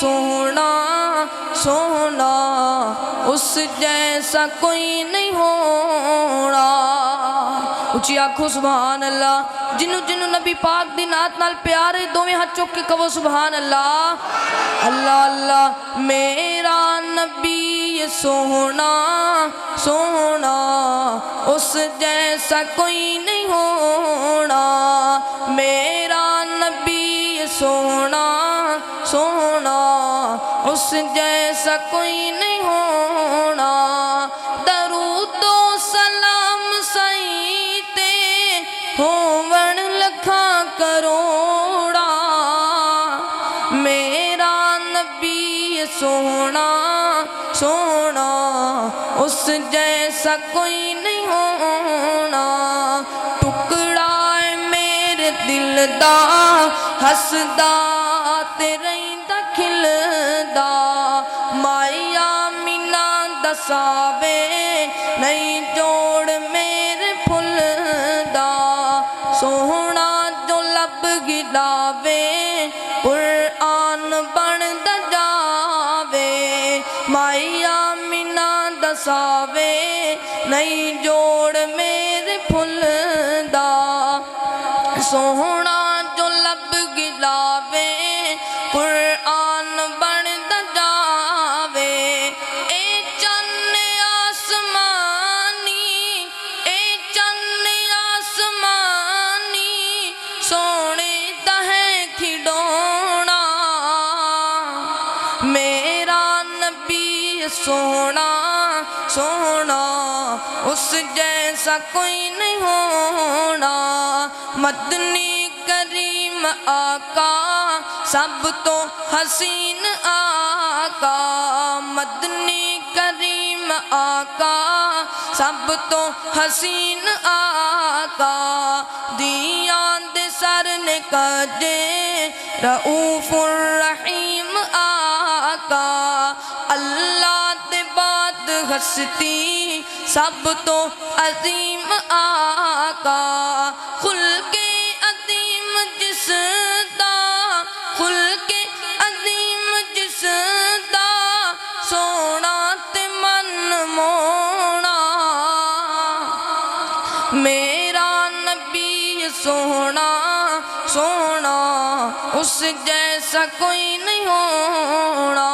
سونا سونا اس جیسا کوئی نہیں ہونا۔ اچھی آنکھوں سبحان اللہ۔ جنوں جنوں نبی پاک دی نعت نال پیارے دوویں ہاتھ چک کے کہو سبحان اللہ۔ اللہ اللہ میرا نبی سونا سونا اس جیسا کوئی نہیں ہونا۔ میرا نبی سونا سونا اس جیسا کوئی نہیں ہونا۔ درود و سلام سائی تے ہون لکھاں کروڑا۔ میرا نبی سونا سونا اس جیسا کوئی نہیں ہونا۔ ٹکڑا ہے میرے دل دا ہسدا تے رہندا کھلدا۔ مائی آمینہ دا ساوے نہیں جوڑ میرے پھل دا۔ سوہنا جو لب گلاوے قرآن بن دا جاوے۔ مائی آمینہ دا ساوے نہیں جوڑ میرے پھل دا۔ سوہنا جو لب گلاوے قرآن بن دا جاوے۔ اے چن آسمانی اے چن آسمانی سونے دا ہے کھڑونا۔ میرا نبی سونا سونا اس جیسا کوئی نہیں ہونا۔ مدنی کریم آقا سب تو حسین آقا۔ مدنی کریم آقا سب تو حسین آقا۔ دیاں دے سر نے کجے رؤوف الرحیم آقا۔ اللہ دے بعد ہستی سب تو عظیم آقا۔ خلق عظیم جس دا خلق عظیم جس دا سونا تے من مونا۔ میرا نبی سونا سونا اس جیسا کوئی نہیں ہونا۔